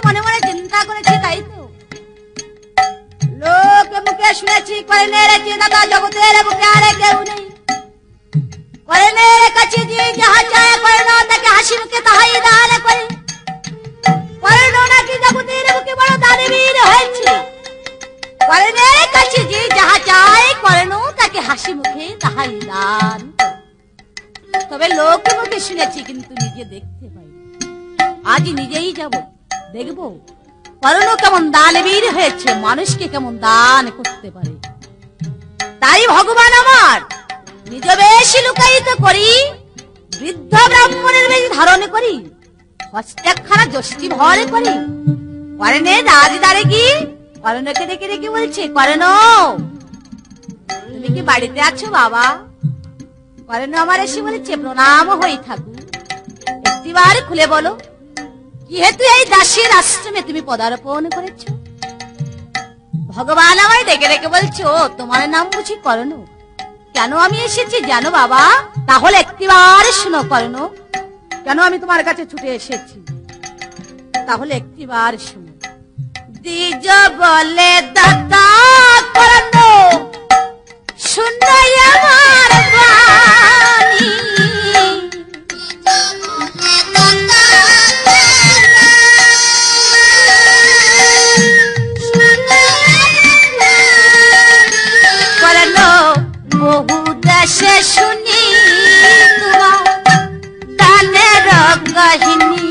মনে মনে চিন্তা করেছে, তাই তো লোকে মুখে শুনেছি কর্ণের দাদা জগতের বুকে আর কেউ নেই। কর্ণের কাছে যে যাহা চায় কর্ণ তাকে হাসি মুখে তাহাই দান করে। কর্ণ নাকি জগতের বুকে বড় দানবীর হয়েছে। কর্ণের কাছে যে যাহা চায় কর্ণ তাকে হাসি মুখে তাহাই দান। তবে লোকে মুখে শুনেছি কিন্তু নিজে দেখতে পাই। আজ নিজেই যাব, দেখব কর্ণ কেমন দানবীর হয়েছে, মানুষকে কেমন দান করতে পারে। তাই ভগবান আমার নিজ বেশি লুকায়িত করি, বৃদ্ধ ব্রাহ্মণের বেশি ধারণ করি, হস্তেখানা যষ্টি ভর করি। কর্ণের দাদি দাঁড়ে কি কর্ণকে ডেকে ডেকে বলছে, কর্ণ তুমি কি বাড়িতে আছো বাবা? কর্ণ আমার এসে বলেছে, প্রণাম হয়ে থাকুক, একটিবার খুলে বলো কি হেতু এই দাসীর আশ্রমে তুমি পদার্পণ করেছ? ভগবান আমার ডেকে ডেকে বলছো, তোমার নাম বুঝি কর্ণ? কেন আমি এসেছি জানো বাবা? তাহলে একটিবার শোনো কর্ণ, কেন আমি তোমার কাছে ছুটে এসেছি তাহলে একটিবার শোনো। দ্বিজ বলে দাদা কর্ণ শুনাই আমার বাণী। কর্ণ বহু দেশে শুনি তোমার দানের কাহিনী।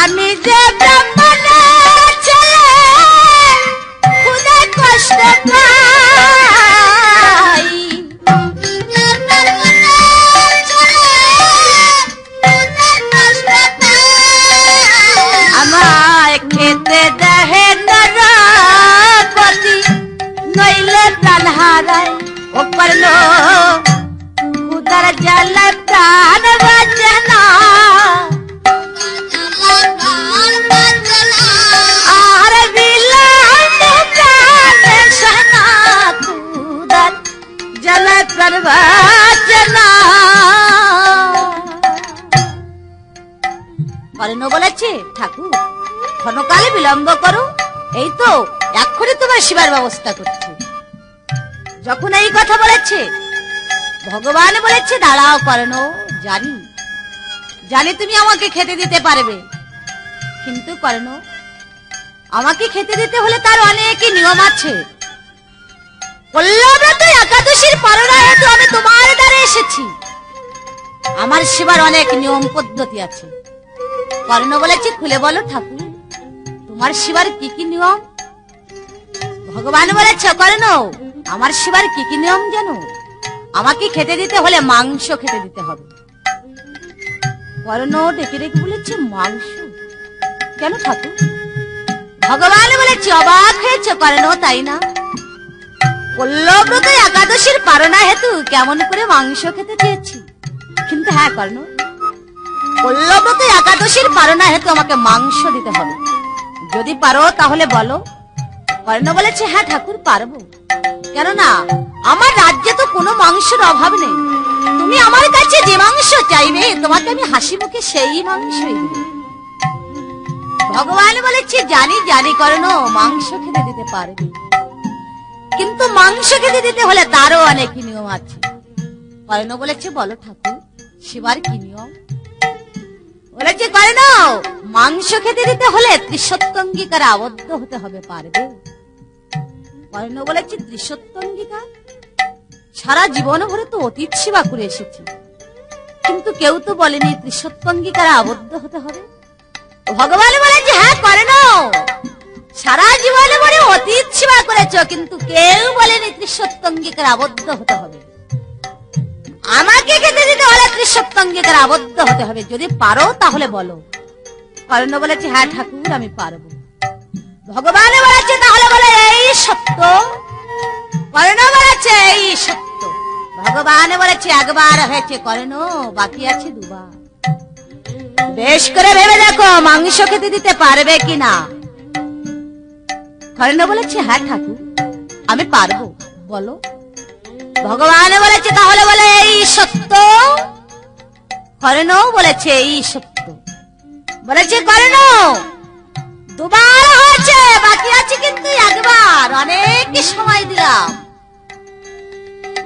আমি যে ব্রাহ্মণের ছেলে খুদে কষ্ট পাই। আমায় খেতে দেহে নরপতি নইলে প্রাণ হারাই। ও কর্ণ খুদার জ্বালায় প্রাণ বাঁচে না। কর্ণ বলেছে, ঠাকুর ক্ষণকালে বিলম্ব করো, এই তো এক্ষুনি তোমার সেবার ব্যবস্থা করছে। যখন এই কথা বলেছে ভগবান বলেছে, দাঁড়াও কর্ণ, জানি জানি তুমি আমাকে খেতে দিতে পারবে, কিন্তু কর্ণ আমাকে খেতে দিতে হলে তার অনেকই নিয়ম আছে। একাদশীর পালনা হেতু আমি তোমার দ্বারে এসেছি, আমার সেবার অনেক নিয়ম পদ্ধতি আছে। কর্ণ বলেছে, খুলে বলো ঠাকুর তোমার সেবার কি কি নিয়ম? ভগবান বলেছে, কর্ণ আমার সেবার কি কি নিয়ম জানো? আমাকে খেতে দিতে হলে মাংস খেতে দিতে হবে। কর্ণ ডেকে ডেকে বলেছে, মাংস কেন ঠাকুর? ভগবান বলেছে, অবাক হয়েছে কর্ণ তাই না? কল্লব্রত একাদশীর পালনা হেতু কেমন করে মাংস খেতে চেয়েছি, কিন্তু হ্যাঁ কর্ণ কল্লব্রত একাদশীর পালনা হেতু আমাকে মাংস দিতে হবে, যদি পারো তাহলে বলো। কর্ণ বলেছে, হ্যাঁ ঠাকুর পারবো, কেননা আমার রাজ্যে তো কোনো মাংসের অভাব নেই। তুমি আমার কাছে যে মাংস চাইবে তোমাকে আমি হাসি মুখে সেই মাংসই দেব। ভগবান বলেছে, জানি জানি কর্ণ মাংস খেতে দিতে পারবে, কিন্তু মাংস খেতে দিতে হলে তারও অনেক নিয়ম আছে। কর্ণ বলেছে, বলো ঠাকুর সেবার কি নিয়ম? বলেছে, কর্ণ মাংস খেতে দিতে হলে ত্রিসত্যঙ্গিকার আবদ্ধ হতে হবে, পারবে? কর্ণ বলেছে, ত্রিসত্যঙ্গিকা? সারা জীবন ভরে তো অতীত সেবা করে এসেছি, কিন্তু কেউ তো বলেনি ত্রিসত্যঙ্গিকার আবদ্ধ হতে হবে। ভগবান বলেছে, হ্যাঁ কর্ণ সারা জীবন ভরে অতীত সেবা করেছ, কিন্তু কেউ বলেনি ত্রিসত্যঙ্গিকার আবদ্ধ হতে হবে। আমাকে খেতে দিতে হলে ত্রিসত্যঙ্গিকার আবদ্ধ হতে হবে, যদি পারো তাহলে বলো। কর্ণ বলেছে, হ্যাঁ ঠাকুর আমি পারবো। ভগবান বলেছে, তাহলে বলে এই সত্য? কর্ণ বলেছে, এই সত্য। ভগবান বলেছে, একবার হয়েছে কর্ণ, বাকি আছে দুবার। বেশ করে ভেবে দেখো মাংস খেতে দিতে পারবে কিনা। কর্ণ বলেছে, হ্যাঁ ঠাকুর আমি পারবো, বলো। ভগবান বলেছে তাহলে বলে এই সত্য। কর্ণ বলেছে এই সত্য। বলেছে কর্ণ দুবার হয়েছে, বাকি আছে কিন্তু একবার। অনেক সময় দিলাম,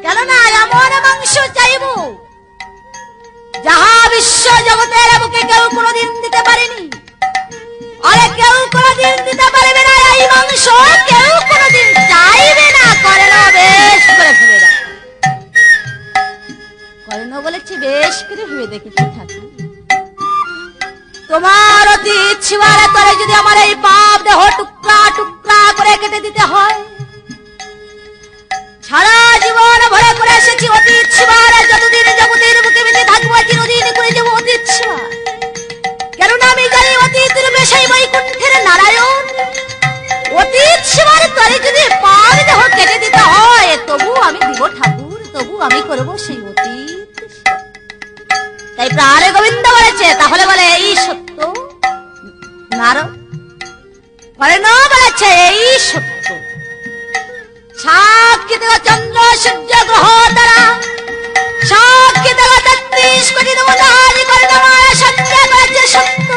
কেননা এমন মাংস চাইব যাহা বিশ্ব জগতের বুকে কেউ কোনদিন দিতে পারেনি, আরে কেউ কোনদিন দিতে পারবে না। এই মাংস কেউ কোনদিন চাইবে না। কর্ণ বেশ করে ভেবে দেখ। কর্ণ বলেছে বেশ করে ভেবে দেখেছি ঠাকুর, তোমার অতি ইচ্ছার তরে যদি আমার এই পাপ দেহ টুকরা টুকরা করে কেটে দিতে হয়, সারা জীবন ভরে করে এসেছি অতি ইচ্ছার, যতদিন জগতের বুকে বেঁচে থাকবো চিরদিন করে যাবো অতি ইচ্ছা। কেননা আমি জানি অতীতের বেশাই বৈকুণ্ঠের নারায়ণ, অতি ইচ্ছার তরে যদি পাপ দেহ কেটে দিতে হয় তবু আমি দিব ঠাকুর, তবু আমি করবো সেই অতীত। তাই প্রাণে গোবিন্দ বলেছে তাহলে বলে এই সত্য। নারদ কর্ণ বলেছে এই সত্য। সাক্ষী দেব চন্দ্র সূর্য গ্রহ তারা, সাক্ষী দেব ৩৩ কোটি দেবতাদি কর্ণমার সঙ্গে বলেছে সত্য।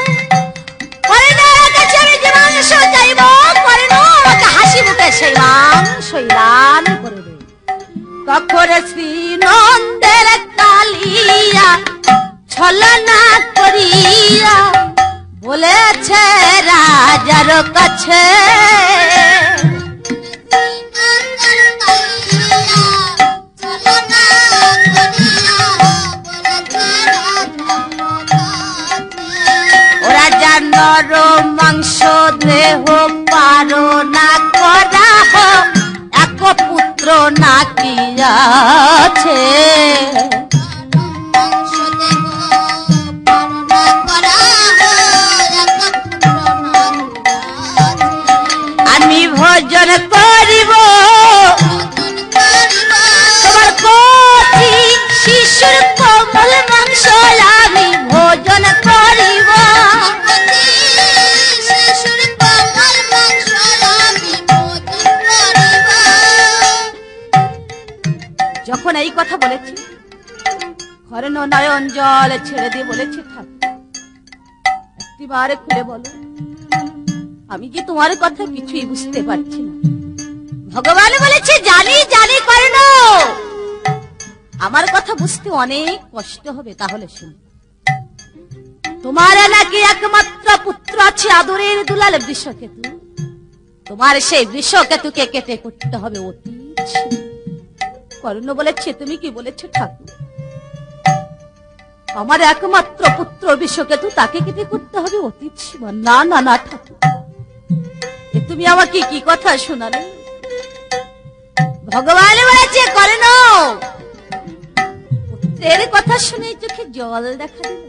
কর্ণের কাছে আমি যে মাংস চাইব, কর্ণ আমাকে হাসি মুখে সেই মাংসই দান করবে। কখন শ্রী নন্দের কালিয়া ছলনা করিয়া বলেছে রাজার কাছে, ওরা জানর মাংস দেহ পারো না করা, এক পুত্র নাকি আছে। আমি ভোজন করিব তোমার কচি শিশুর কোমল মাংস, আমি ভোজন করিব। যখন এই কথা বলেছি কর্ণ নয়ন জল ছেড়ে দিয়ে বলেছে ঠাকুর একটিবারে খুলে বলো, আমি কি তোমার কথা কিছুই বুঝতে পারছি না। ভগবান বলেছে জানি জানি কর্ণ, আমার কথা বুঝতে অনেক কষ্ট হবে। তাহলে শুনো, তোমার নাকি একমাত্র পুত্র আছে আদরের দুলাল বৃষকেতু, তোমার সেই বৃষকেতুকে কেটে করতে হবে অতীত। কর্ণ বলেছে তুমি কি বলেছো ঠাকুর, আমার একমাত্র পুত্র বৃষকেতু তাকে কেটে করতে হবে অতীত সীমা? না না না ঠাকুর, তুমি আমাকে কি কথা শোনালে? ভগবান বলেছে কর্ণ পুত্রের কথা শুনে চোখে জল দেখা দিল।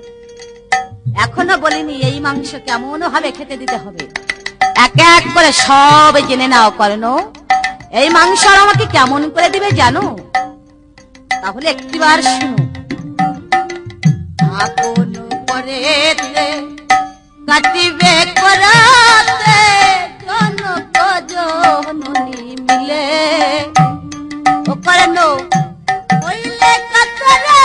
এখনো বলিনি এই মাংস কেমন ভাবে খেতে দিতে হবে, এক এক করে সব জেনে নাও কর্ণ। এই মাংস আমাকে কেমন করে দিবে জানো? তাহলে একটিবার শুনো। আপন করে কাটিবে করাতে জনক জননী মিলে, ও কর্ণ হইলে কাতরে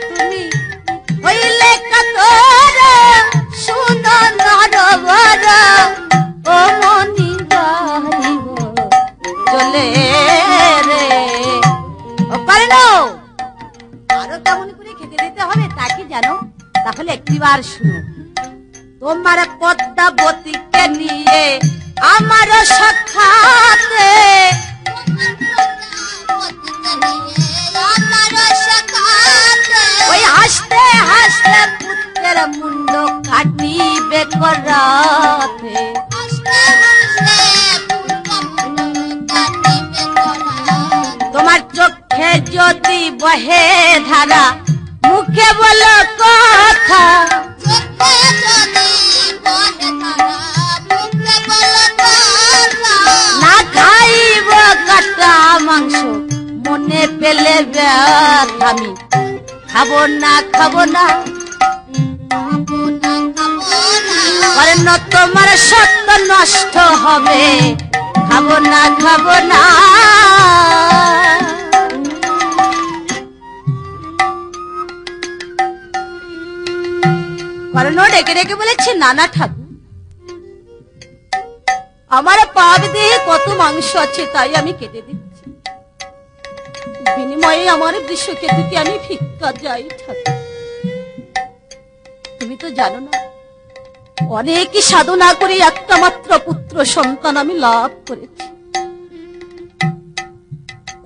তুমি হইলে কাতরে শুনো নরবর, ও মনি গাইব চলে রে। ও কর্ণ আরো কেমন করে খেতে দিতে হবে তা কি জানো? তাহলে একটিবার শুনো। তোমার পদ্মাবতীকে নিয়ে আমার সখাতে, ওই হাসতে হাসতে পুত্রের মুন্ড কাটিবে করাতে। তোমার চোখে যদি বহে ধারা, মুখে বলো কথা, না খাইব কাটা মাংস মনে পেলে ব্যথামি, খাবো না খাবো না করেন তোমার সত্য নষ্ট হবে, খাবো না খাবো না। করেন ডেকে ডেকে বলেছে নানা ঠাকুর, আমার পাপ দেহে কত মাংস আছে তাই আমি কেটে দিচ্ছি, বিনিময়ে আমার বৃষকেতুকে আমি ভিক্ষা যাই ঠাকুর। তুমি তো জানো না অনেক সাধনা করে একটা মাত্র পুত্র সন্তান আমি লাভ করেছি,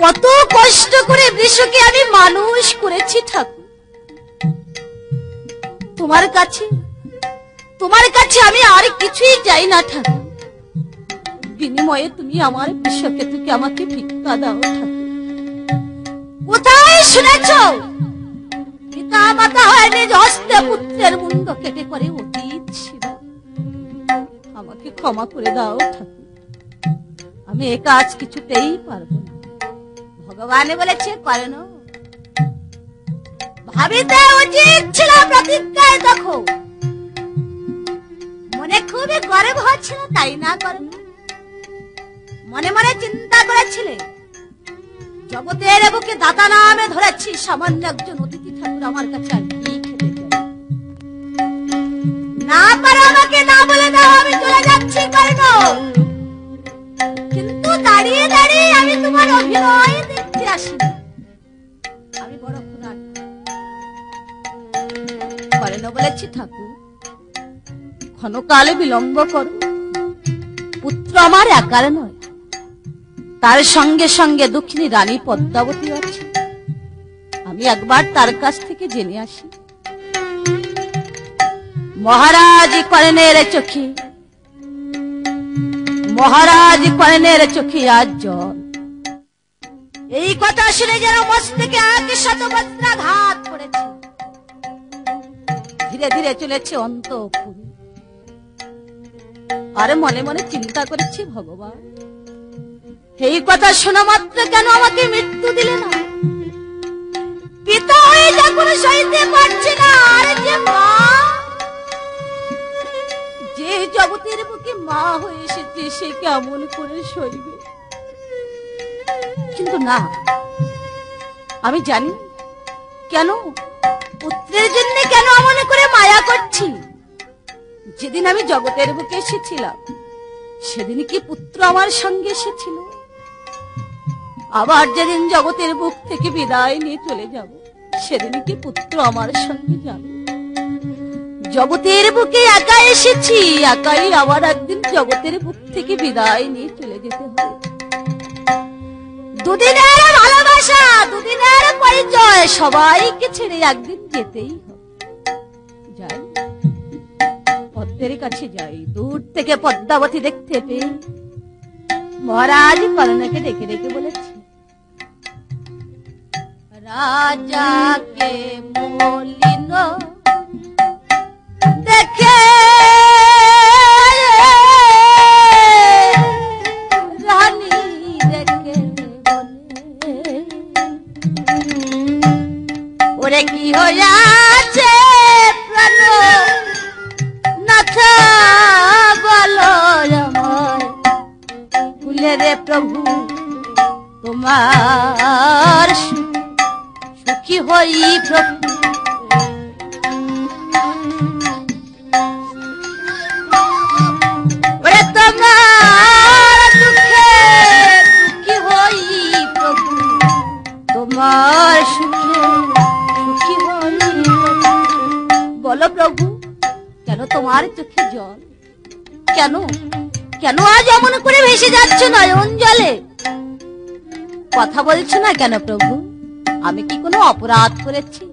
কত কষ্ট করে বৃষকে আমি মানুষ করেছি ঠাকুর। তোমার কাছে আমি আর কিছুই চাই না ঠাকুর, বিনিময়ে তুমি আমার বৃষকেতুকে আমাকে ভিক্ষা দাও ঠাকুর। কোথায় শুনেছ পিতা মাতা হয় নিজ হস্তে পুত্রের মুন্ড কেটে করে অতীত সেবা? আমাকে ক্ষমা করে দাও ঠাকুর, আমি এ কাজ কিছুতেই পারবো না। ভগবান বলেছে করেন ভাবিতে উচিত ছিল প্রতিজ্ঞায় দেখো, মনে খুবই গর্ব হচ্ছিল তাই না করেন? মনে মনে চিন্তা করেছিলে জগতের বুকে দাতা নামে ধরেছি সামান্য একজন অতিথি ঠাকুর আমার কাছে আর কি খেতে চাই? না পারো আমাকে না বলে দাও, আমি চলে যাচ্ছি করেন। কিন্তু দাঁড়িয়ে দাঁড়িয়ে আমি তোমার অভিনয় দেখতে আসি, আমি বড় ক্ষুধার্ত। করেন বলেছি ঠাকুর ক্ষণকালে বিলম্ব করো, পুত্র আমার একার নয়, তার সঙ্গে সঙ্গে দক্ষিণী রানী পদ্মাবতী আছে, আমি একবার তার কাছ থেকে জেনে আসি। মহারাজ করেনের চোখে আজ জল। এই কথা শুনে যেন মস্তকে আগে শত বজ্রাঘাত করেছে, ধীরে ধীরে চলেছে অন্তঃপুরে। আর মনে মনে চিন্তা করেছি ভগবান এই কথা শোনা মাত্র কেন আমাকে মৃত্যু দিলে না? পিতা হয়ে যখন সইতে পারছে না, আর যে মা, যে জগতের বুকে মা হয়ে এসেছে সে কেমন করে সইবে? কিন্তু না, আমি জানি কেন পুত্রের জন্য কেন মনে করে মায়া করছি। যেদিন আমি জগতের বুকে এসেছিলাম সেদিন কি পুত্র আমার সঙ্গে এসেছিল? আবার যেদিন জগতের বুক থেকে বিদায় নিয়ে চলে যাব সেদিন কি পুত্র আমার সঙ্গে যাবে? জগতের বুকে একা এসেছি, একাই আবার একদিন জগতের বুক থেকে বিদায় নিয়ে চলে যেতে হবে। দুদিনের ভালোবাসা, দুদিনের পরিচয়, সবাইকে ছেড়ে একদিন যেতেই হবে। যাই পদ্মের কাছে যাই, দূর থেকে পদ্মাবতী দেখতে পেয়ে মহারাজ কর্ণকে ডেকে ডেকে বলেছে রাজাকে মলিন দেখে রানী দেখে ওরে কি হইয়াছে প্রাণ নাথ বলো আমার ভুলে রে প্রভু তোমার সুখী হই প্রভু। ওরে তোমার দুঃখে সুখী হই প্রভু, তোমার সুখে সুখী হই প্রভু। বলো প্রভু কেন তোমার চোখে জল? কেন কেন আজ এমন করে ভেসে যাচ্ছ নয়ন জলে? কথা বলছো না কেন প্রভু? আমি কি কোনো অপরাধ করেছি?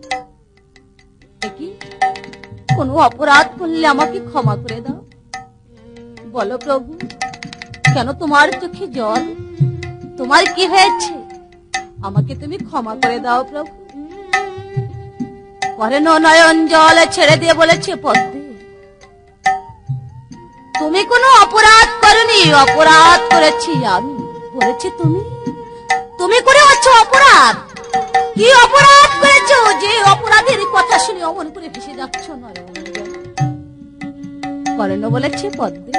কোনো অপরাধ করলে আমাকে ক্ষমা করে দাও। বলো প্রভু কেন তোমার চোখে জল? তোমার কি হয়েছে? আমাকে তুমি ক্ষমা করে দাও প্রভু। করেন নয়ন জল ছেড়ে দিয়ে বলেছে পদ্মে তুমি কোনো অপরাধ করনি, অপরাধ করেছি আমি। বলেছে তুমি করে আছো অপরাধ? কি অপরাধ করেছো যে অপরাধ কর্ণ বলেছে, পদ্মে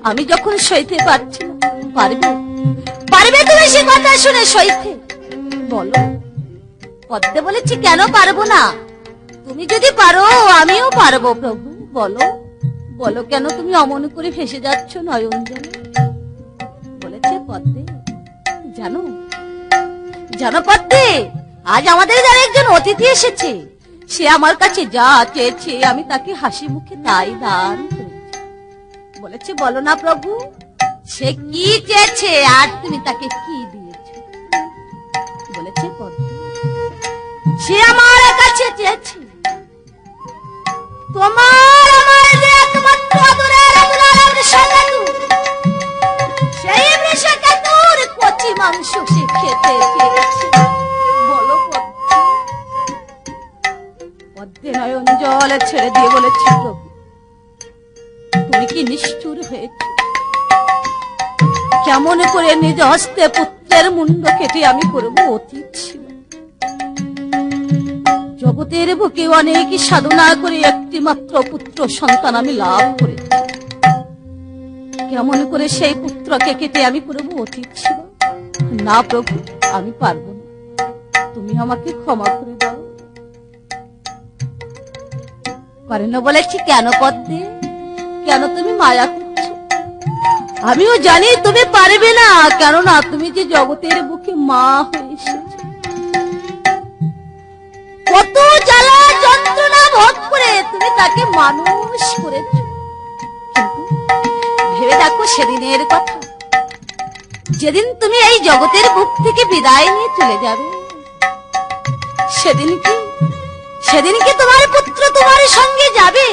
আমি যখন সইতে পারছি না, পারবে পারবে তুমি সে কথা শুনে সইতে? বলো। পদ্মে বলেছে, কেন পারবো না? তুমি যদি পারো আমিও পারবো প্রভু। বলো বলো, কেন তুমি অমন করে ভেসে যাচ্ছ নয়ন জলে? বলেছে, পদ্মে জানো জানো পদ্মে, আজ আমাদের যারা একজন অতিথি এসেছে, সে আমার কাছে যা চেয়েছে আমি তাকে হাসি মুখে তাই দান করেছি। বলেছে, বলো না প্রভু, সে কি চেয়েছে আর তুমি তাকে কি দিয়েছ? বলেছে, পদ্মে সে আমার কাছে চেয়েছে তোমার আমার যে একমাত্র আদরের আদরের বৃষকেতু, সেই বৃষকেতুর কচি মাংস সে খেতে চেয়েছে। বলো পদ্মে নয়ন জল ছেড়ে দিয়ে বলেছে, প্রভু তুমি কি নিষ্ঠুর হয়েছ? কেমন করে নিজ হস্তে পুত্রের মুন্ড কেটে আমি করবো অতীত ছিল। জগতের বুকে অনেক সাধনা করে একটি মাত্র পুত্র সন্তান আমি লাভ করেছি, কেমন করে সেই পুত্রকে কেটে আমি করবো অতীত ছিল? না প্রভু, আমি পারবো না, তুমি আমাকে ক্ষমা করে দাও। কর্ণ বলেছি, কেন পদ্মে, কেন তুমি মায়া করছো? আমিও জানি তুমি পারবে না, কেননা তুমি যে জগতের বুকে মা হয়ে এসেছো। কত জ্বালা যন্ত্রণা ভোগ করে তুমি তাকে মানুষ করেছো, কিন্তু ভেবে দেখো সেদিনের কথা, যেদিন তুমি এই জগতের বুক থেকে বিদায় নিয়ে চলে যাবে, সেদিন কি তোমার পুত্র তোমার সঙ্গে যাবে?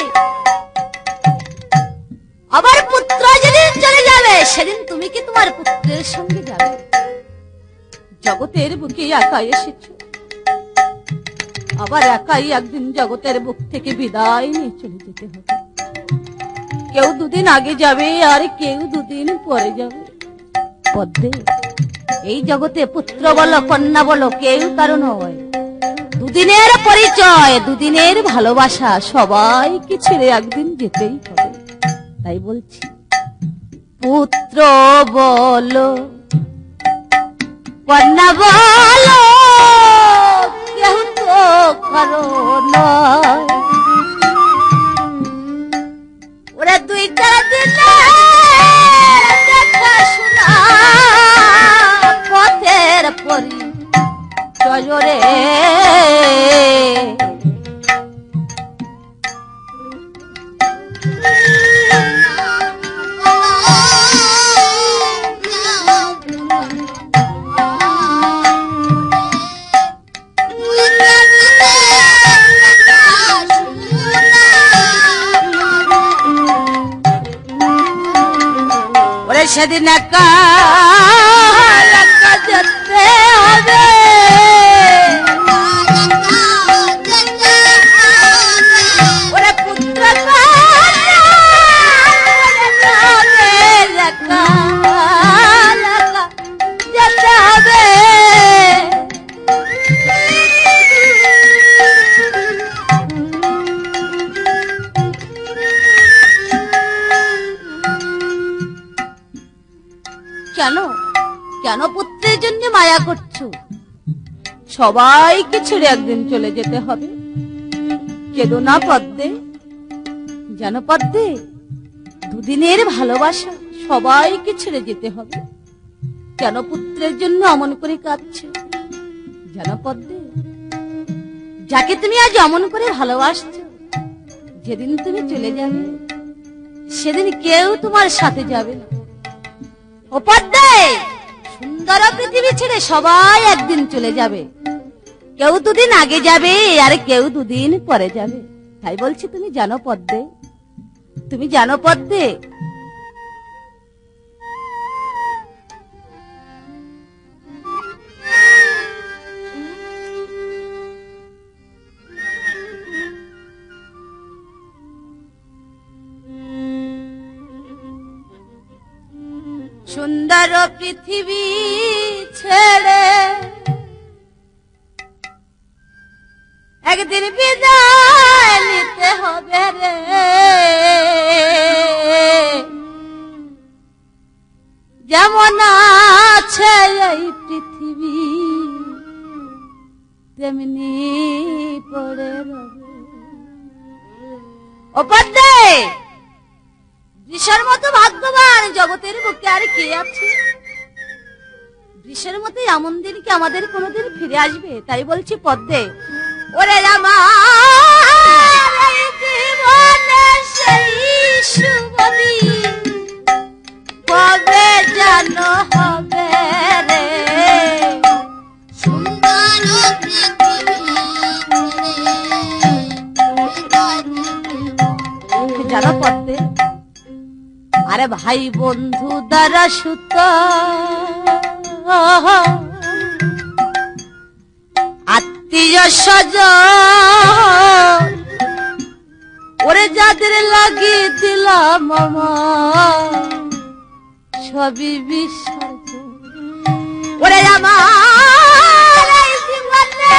আবার পুত্র যেদিন চলে যাবে, সেদিন তুমি কি তোমার পুত্রের সঙ্গে যাবে? জগতের বুকে একা এসেছো, আবার একাই একদিন জগতের বুক থেকে বিদায় নিয়ে চলে যেতে হবে। কেউ দুদিন আগে যাবে আর কেউ দুদিন পরে যাবে। পদ্মে, এই জগতে পুত্র বলো কন্যা বলো কেউ কারো নয়, দুদিনের পরিচয়, দুদিনের ভালোবাসা, সবাইকে ছেড়ে একদিন যেতেই হবে। তাই বলছি, পুত্র বলো কন্যা বলো কেউ তো কারো নয়। ওরা দুই চার দিন দেখা শোনা পথের পরিচয় রে। সেদিন একা যেতে হবে, ওরা পুত্র যেতে হবে। কেন কেন পুত্রের জন্য মায়া করছো? সবাইকে ছেড়ে একদিন চলে যেতে হবে। কেঁদো না পদ্মে, জানো পদ্মে, দুদিনের ভালোবাসা, সবাইকে ছেড়ে যেতে হবে। কেন পুত্রের জন্য অমন করে কাঁদছো? জানো পদ্মে, যাকে তুমি আজ অমন করে ভালোবাসছো, যেদিন তুমি চলে যাবে সেদিন কেউ তোমার সাথে যাবে না। ও পদ্মে, সুন্দর পৃথিবী ছেড়ে সবাই একদিন চলে যাবে, কেউ দুদিন আগে যাবে আর কেউ দুদিন পরে যাবে। তাই বলছি, তুমি জানো পদ্মে, তুমি জানো পদ্মে। সুন্দর পৃথিবী ছেড়ে একদিন বিদায় নিতে হবে রে। যেমন আছে এই পৃথিবী তেমনি পড়ে রবে। অপরদে বৃষের মতো ভাগ্যবান জগতের বুকে আর কে আছে? বৃষের মতো এমন দিন কি আমাদের কোনোদিন ফিরে আসবে? তাই বলছি পদ্মে, ওরে আমার জীবনে সেই শুভদিন কবে যেন হবে রে, সুন্দর জানো পদ্মে? আরে ভাই বন্ধু দ্বারা সুত আত্মীয় স্বজন ওরে যাদের লাগিয়ে দিলাম আমার সবই বিসর্জন। ওরে আমার এই জীবনে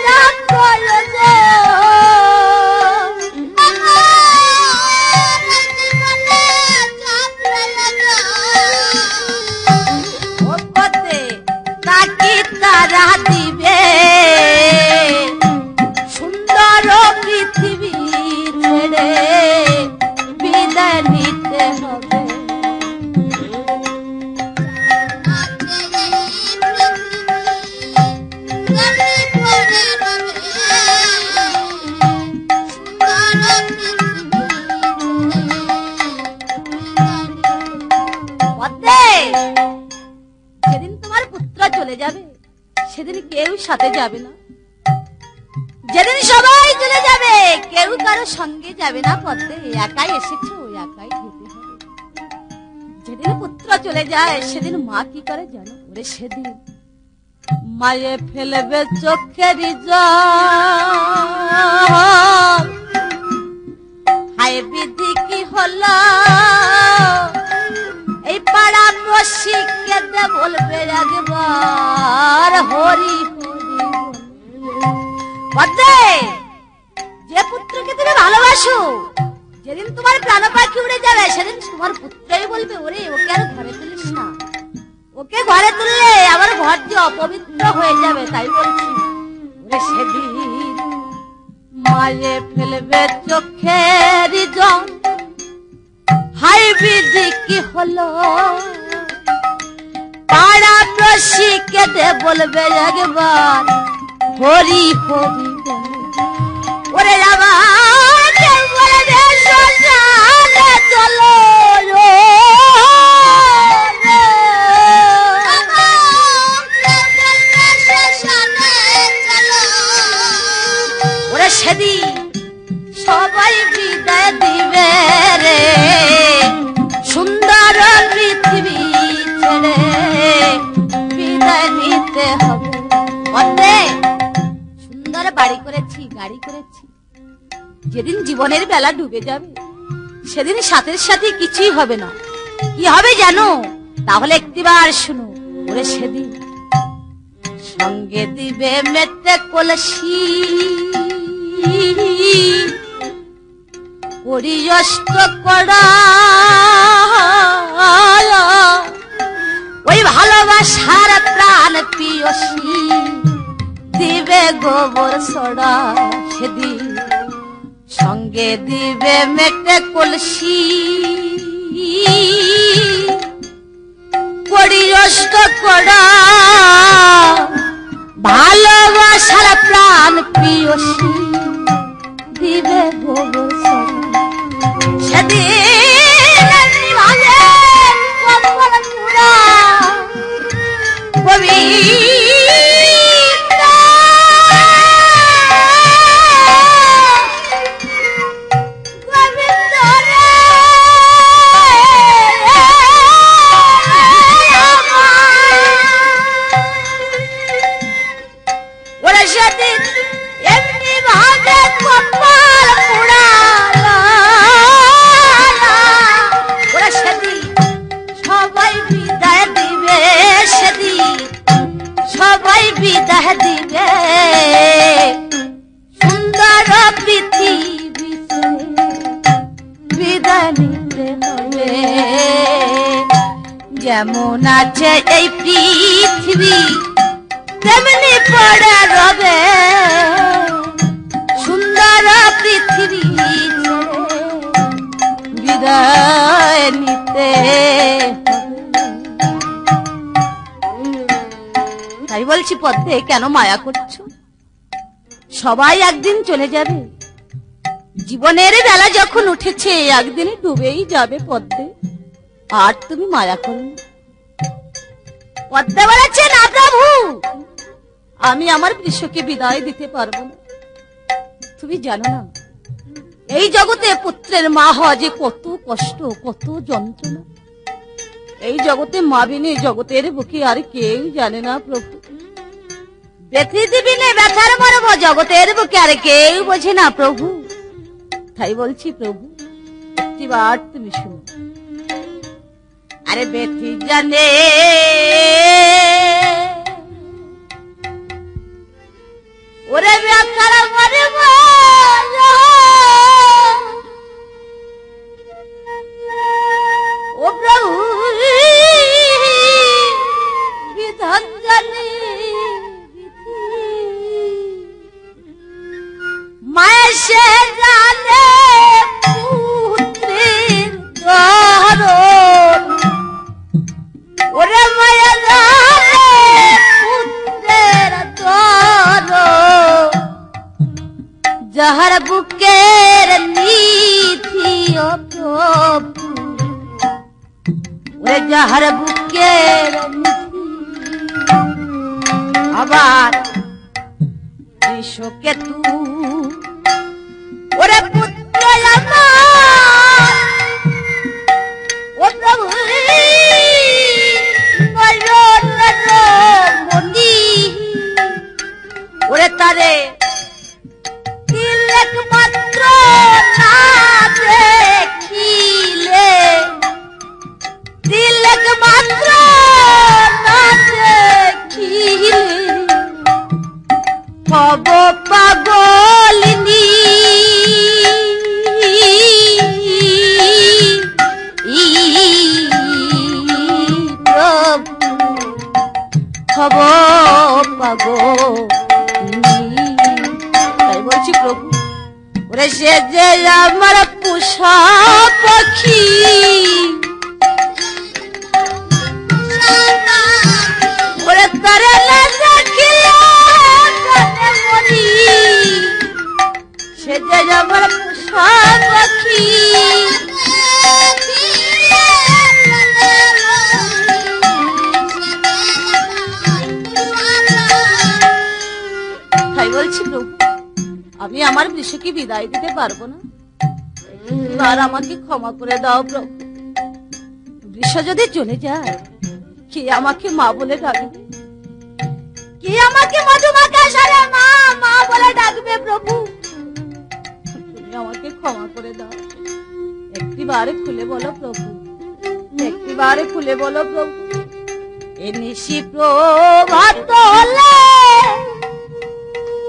যা প্রয়োজন তারা দিবে, সুন্দর পৃথিবী ছেড়ে বিদায় নিতে হবে। যেদিন তোমার পুত্র চলে যাবে সেদিন কেউ সাথে যাবে না, যেদিন সবাই চলে যাবে কেউ কারো সঙ্গে যাবে না। পদ্মে একাই এসেছো, একাই যেতে হবে। যেদিন পুত্র চলে যায় সেদিন মা কি করে জানো? ওরে সেদিন মায়ে ফেলবে চোখের জল, হায় বিধি কি হলো এই পাড়া বসি কেঁদে বলবে একবার হরি হরি। পদ্মে যে পুত্রকে তুমি ভালোবাসো যেদিন তোমার প্রাণ পাখি উড়ে যাবে সেদিন তোমার পুত্রই বলবে ওরে ওকে আর ঘরে তুলিস না, ওকে ঘরে তুললে আমার ঘর যে অপবিত্র হয়ে যাবে। তাই বলছি ওরে সেদিন মায়ে ফেলবে চোখের জল, হাই বিধি কি হলো পাড়া প্রসি কেঁদে বলবে একবার হরি হরি বলে। ওরে আমার বলবে শ্মশানে চলো ওরে সেদিন সবাই বিদায় দিবে রে, সুন্দর পৃথিবী ছেড়ে বিদায় নিতে হবে। সুন্দর বাড়ি করেছি, গাড়ি করেছি, যেদিন জীবনের বেলা ডুবে যাবে সেদিন সাথে সাথে কিছুই হবে না। কি হবে জানো? তাহলে একটিবার শুনো। ওরে সেদিন সঙ্গে দিবে মেটে কলসি পরিয়ষ্ট করা, ওই ভালোবাসার প্রাণ পিয়সী দিবে গোবর সড়া। সেদিন সঙ্গে দিবে মেটে কলসি পরিয়ষ্ট করা, ভালোবাসার প্রাণ পিয়সী দিবে গোবর সড়া। সেদিন ভাবে কবর পুরা গোবিন্দ গোবিন্দ রে ওরা সেদিন এমনি যেমন আছে এই পৃথিবী তেমনি পড়ে রবে সুন্দর পৃথিবী বিদায় নিতে। তাই বলছি পদ্মে কেন মায়া করছো? সবাই একদিন চলে যাবে, জীবনের বেলা যখন উঠেছে একদিনে ডুবেই যাবে পদ্মে, আর তুমি মায়া করো না। পদ্মে বলেছে না প্রভু, আমি আমার বৃষকে বিদায় দিতে পারবো না। তুমি জানো না এই জগতে পুত্রের মা হওয়া যে কত কষ্ট, কত যন্ত্রণা। এই জগতে মা বিনে জগতের বুকে আর কেউ জানে না প্রভু। ব্যথিত বিনে ব্যথার মরব জগতের বুকে আর কেউ বোঝে না প্রভু। তাই বলছি প্রভু একটিবার তুমি শুনো। আরে ব্যথি জানে ওরে ব্যথার মরব ও প্রভু বিধান জানে মায়া সে জানে পুত্রের দরদ। ওরে মায়া জানে পুত্রের দরদ যাহার বুকের নিধি ও প্রভু। ওরে যাহার বুকের আবার বিষকেতু ওরে পুত্র আমার ও প্রভু মনি ওরে তারে তিলক মাত্র না দেখিলে, তিলক মাত্র না দেখিলে হব পাগলিনী। প্রভু হব পাগলিনী। তাই বলছি প্রভু ওরে সে যে আমার পোষা পাখি ওরে তারে না দেখিলে মরি সে যে আমার পোষা পাখি। তাই বলছি প্রভু আমি আমার বৃষকে বিদায় দিতে পারবো না, আর আমাকে ক্ষমা করে দাও প্রভু। বৃষ যদি চলে যায় কে আমাকে মা বলে ডাকবে? কে আমাকে মধুমাখা সারে মা মা বলে ডাকবে প্রভু? তুমি আমাকে ক্ষমা করে দাও। একটিবারে খুলে বলো প্রভু, একটিবারে খুলে বলো প্রভু। এ নিশি প্রভাত হলে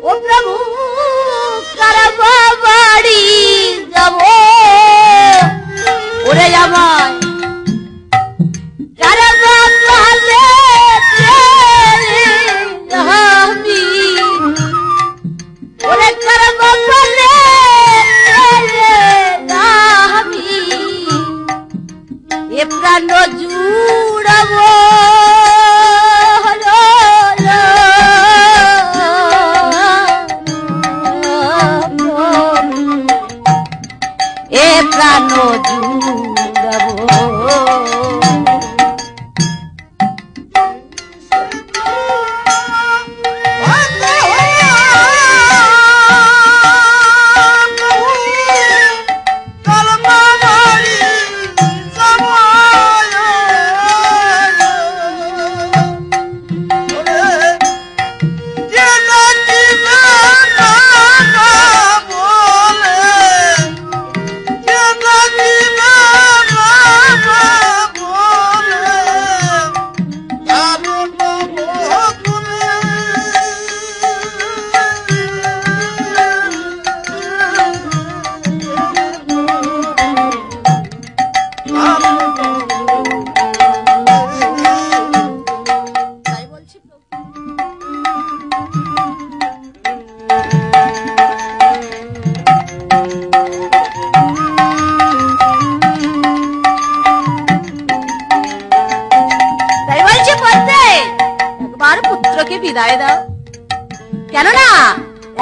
ও প্রভু কারবা বাড়ি যাব ওরে আমায় কারবা পালে আমি ওরে কারবা পালে আমি এ প্রাণ জুড়াবো প্রাণ জুড়াবো। Give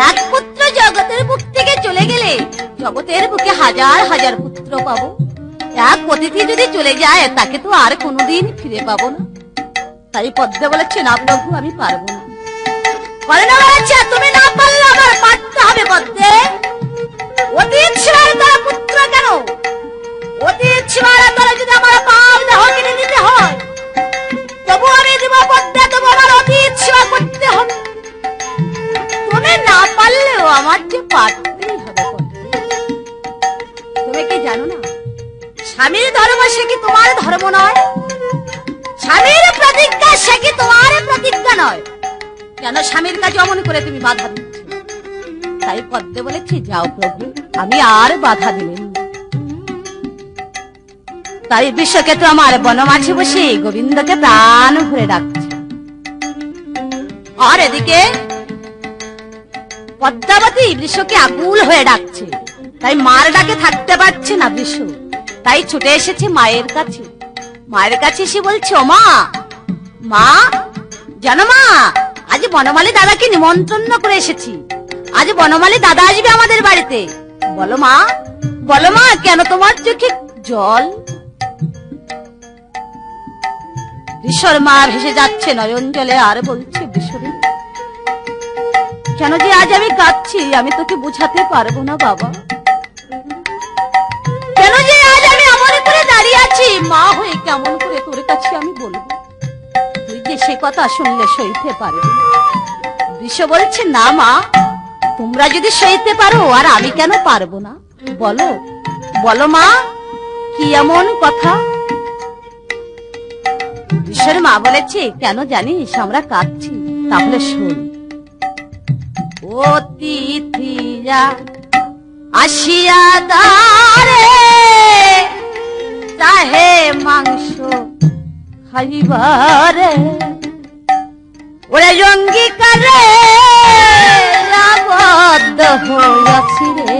এক পুত্র জগতের বুক থেকে চলে গেলে জগতের বুকে হাজার হাজার পুত্র পাবো। এক অতিথি যদি চলে যায় তাকে তো আর কোনোদিন ফিরে পাবো না। তাই পদ্মা বলেছে, না প্রভু আমি পারবো না। কর্ণ বলেছে, তুমি না পারলে আমার পারতে হবে পদ্মে। অতীত সীমার দ্বারা পুত্র কেন, অতীত সীমার দ্বারা যদি আমার পাপ দেহ কিনে দিতে হয় তবু আমি দিব পদ্মে, তবু আমার অতীত সীমা করতে হবে। তুমি না পারলেও আমার যে পারতেই হবে। তুমি কি জানো না, স্বামীর ধর্ম সে কি তোমার ধর্ম নয়? স্বামীর প্রতিজ্ঞা সে কি তোমার প্রতিজ্ঞা নয়? কেন স্বামীর কাছে অমন করে তুমি বাধা দিচ্ছ? তাই পদ্মে বলেছি, যাও প্রভু আমি আর বাধা দিলেন। তাই বিশ্বক্ষেত্র আমার বনমাঝে বসে গোবিন্দকে প্রাণ ভরে ডাকছে। আর এদিকে পদ্মাবতী বৃষকে আকুল হয়ে ডাকছে। তাই মার ডাকে থাকতে পারছে না বৃষ। তাই ছুটে এসেছে মায়ের কাছে। মায়ের কাছে এসে বলছে, ও মা, মা জানো মা, আজ বনমালী দাদাকে নিমন্ত্রণ করে এসেছি। আজ বনমালী দাদা আসবে আমাদের বাড়িতে। বলো মা, বলো মা, কেন তোমার চোখে জল? বৃষর মা ভেসে যাচ্ছে নয়ন জলে আর বলছে, বৃষরে কেন যে আজ আমি কাঁদছি আমি তোকে বুঝাতে পারবো না বাবা। কেন যে আজ আমি এমন করে দাঁড়িয়ে আছি মা হয়ে, কেমন করে তোর কাছে আমি বলবো? তুই যে সে কথা শুনলে সইতে পারবি। বৃষ বলছে, না মা, তোমরা যদি সইতে পারো আর আমি কেন পারবো না? বলো বলো মা, কি এমন কথা? বৃষের মা বলেছে, কেন জানিস আমরা কাঁদছি? তাহলে শোন। অতিথিরা আসিয়া দ্বারে চাহে মাংস খাইবারে, ওরে অঙ্গীকারে আবদ্ধ হইয়াছি রে।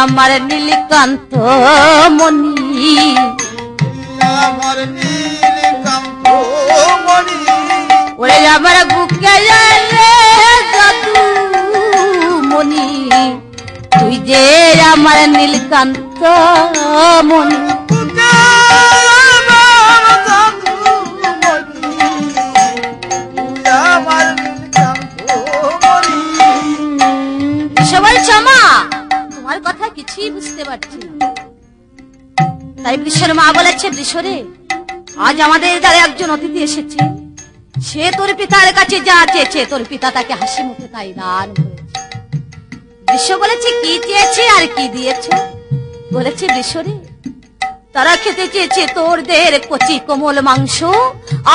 আমার নীলকান্ত মণি, আমার নীলকান্ত মণি, ওরে আমার বুকে জাদু মণি, তুই যে আমার নীলকান্ত মণি। বলছ মা, তোমার কথা কিছুই বুঝতে পারছি না। তাই বৃষের মা বলেছে, বৃষরে আজ আমাদের দ্বারা একজন অতিথি এসেছে। সে তোর পিতার কাছে যা চেয়েছে তোর পিতা তাকে হাসি মুখে তাই দান করেছে। বৃষ বলেছে, কি চেয়েছে আর কি দিয়েছ? বলেছে, বৃষরে তারা খেতে চেয়েছে তোর দেহের কচি কোমল মাংস,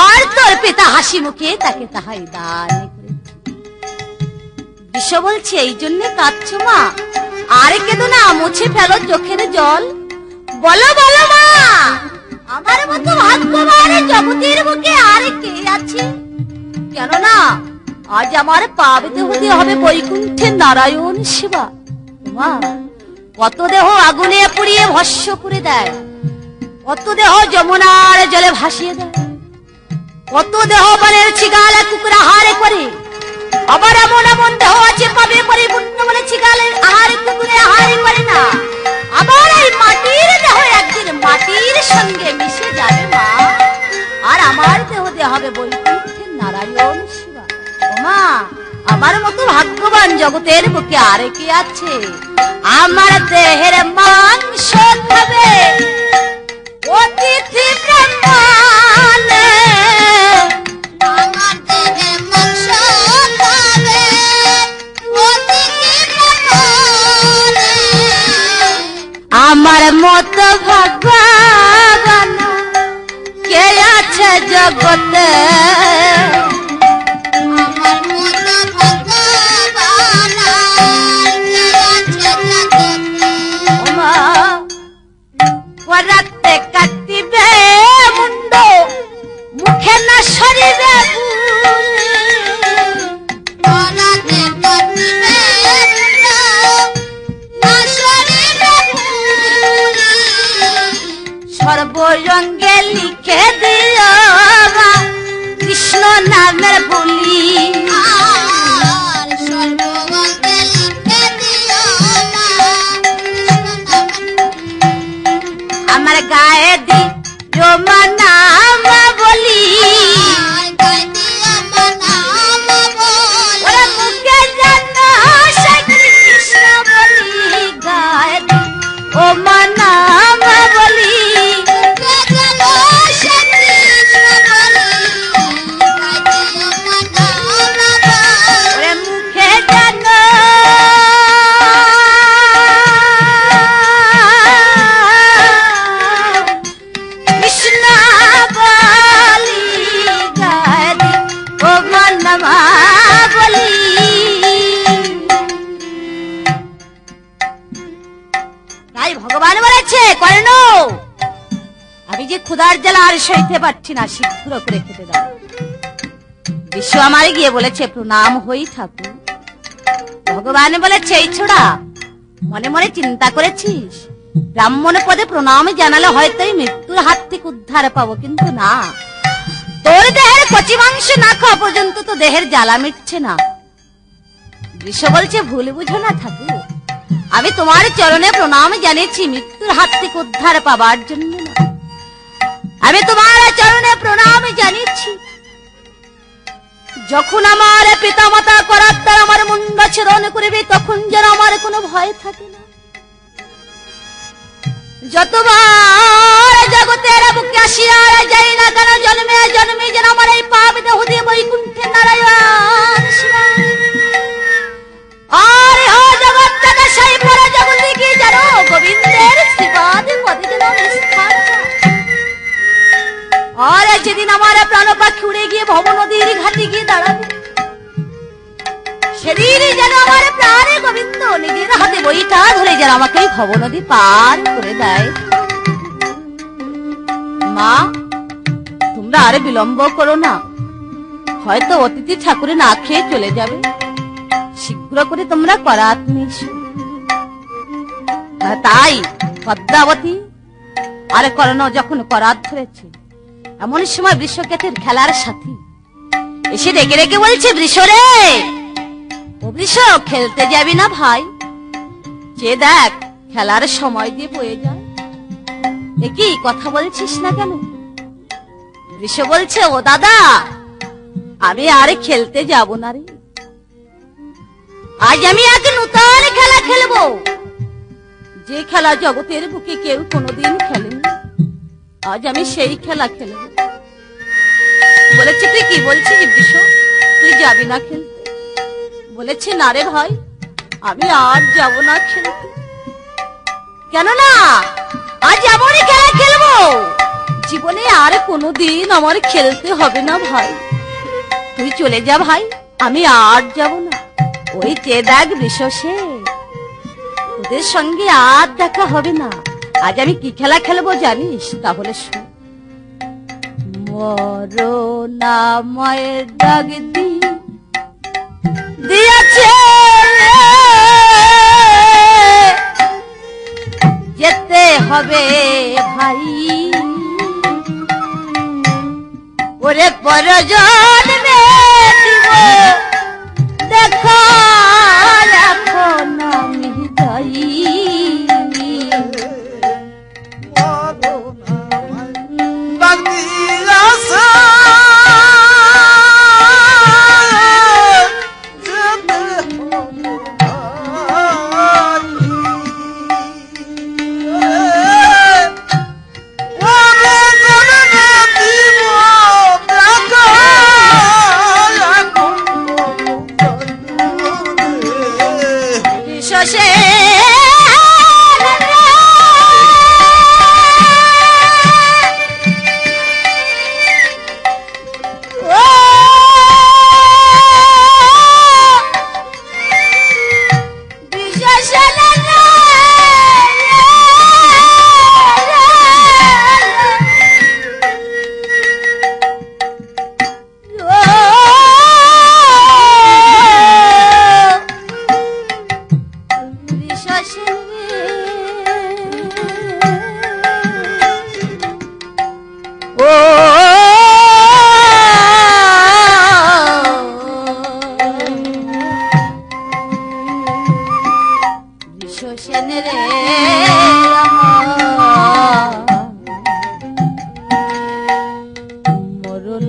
আর তোর পিতা হাসি মুখে তাকে তাহাই দান করেছে। বৃষ বলছে, এই জন্য কাঁদছ মা? আরে কেঁদো না, মুছে ফেলো চোখের জল। বলো বলো মা, আমার মতো ভাগ্যবান জগতের বুকে আর কে আছে? কেননা আজ আমার পাবিতে হতে হবে বৈকুণ্ঠে নারায়ণ সেবা। মা, কত দেহ আগুনে পুড়িয়ে ভস্ম করে দেয়, কত দেহ যমুনার জলে ভাসিয়ে দেয়, কত দেহ বনের চিগালে কুকুর আহারে করে, আবার এমন এমন দেহ আছে পাবে পরিপূর্ণ বলে চিগালে আহারে কুকুরে আহারে করে না। আবার এই মাটির দেহ একদিন মাটির সঙ্গে মিশে যাবে মা, আর আমার দেহ দেহ হবে বৈকুণ্ঠের নারায়ণ শিবা। মা, আমার মতো ভাগ্যবান জগতের বুকে আর কে আছে? আমার দেহের মাংস খাবে অতিথি ব্রহ্মানে, আমার দেহের মাংস খাবে অতিথি ব্রহ্মানে। আমার মতো ভাগ্যবান কে আছে জগতে? রাতে কাটিবে মুখে দিও মা কৃষ্ণ নামের বলি আমার গায়ে দিও মা নাম বলি ওরে মুখে জানো সে কৃষ্ণ বলি গায়ে দিও মা নাম বলি ভগবান বলেছে কর্ণ আমি যে ক্ষুধার জ্বালা আর সইতে পারছি না, শীঘ্র করে খেতে দাও। বিশ্ব আমারে গিয়ে বলেছে প্রণাম হই ঠাকুর। ভগবান বলেছে এই ছোড়া মনে মনে চিন্তা করেছিস ব্রাহ্মণ পদে প্রণাম জানালে হয়তো মৃত্যুর হাত থেকে উদ্ধার পাবো, কিন্তু না, তোর দেহের কচি মাংস না খাওয়া পর্যন্ত তো দেহের জ্বালা মিটছে না। বিশ্ব বলছে ভুল বুঝো না ঠাকুর, আমি তোমার চরণে প্রণাম জানিয়েছি মৃত্যুর হাত থেকে উদ্ধার পাবার জন্য না, আমি তোমার চরণে প্রণাম জানিয়েছি যখন আমার পিতা মাতা করার দ্বারা আমার মুন্ড ছেদন করবে তখন যেন আমার কোনো ভয় থাকে না। যতবার জগতের বুকে আসিয়া যাই না কেন জন্মে জন্মে যেন আমার এই পাপ দেহ দিয়ে বৈকুণ্ঠে নারায়ণ আর জগৎটাকে সেই পরে জগতে কি যেন গোবিন্দের শ্রীপাদ পদে যেন স্থান আর যেদিন আমার প্রাণ পাখি উড়ে গিয়ে ভব নদীর ঘাটে গিয়ে দাঁড়াবে সেদিন যেন আমার প্রাণে গোবিন্দ নিজের হাতে বইটা ধরে যেন আমাকে ভব নদী পার করে দেয়। মা তোমরা আর বিলম্ব করো না, হয়তো অতিথি ঠাকুরে না খেয়ে চলে যাবে, শীঘ্র করে তোমরা করাত নিয়ে এসো। তাই পদ্মাবতী আর কর্ণ যখন করাত ধরেছে এমন সময় বৃষকেতের খেলার সাথী এসে ডেকে ডেকে বলছে বৃষ রে ও বৃষ খেলতে যাবি না ভাই? যে দেখ খেলার সময় দিয়ে বয়ে যায়, একই কথা বলছিস না কেন? বৃষ বলছে ও দাদা আমি আর খেলতে যাব না রে, আজ আমি এক নূতন খেলা খেলবো, যে খেলা জগতের বুকে কেউ কোনোদিন খেলেনি, আজ আমি সেই খেলা খেলব। বলেছে তুই কি বলছিস বৃষ, তুই যাবি না খেলতে? বলেছে না রে ভাই আমি আর যাব না খেলতে। কেন না? আজ এমনই খেলা খেলবো জীবনে আর কোনোদিন আমার খেলতে হবে না ভাই, তুই চলে যা ভাই, আমি আর যাব না। ওই যে দেখ বৃষ সে ওদের সঙ্গে আর দেখা হবে না, আজ আমি কি খেলা খেলবো জানিস? তাহলে শোন। মরণাময়ের ডাক দিয়েছে যেতে হবে ভাই, ওরে পরজন্মে দিব দেখা এখন আমি যাই।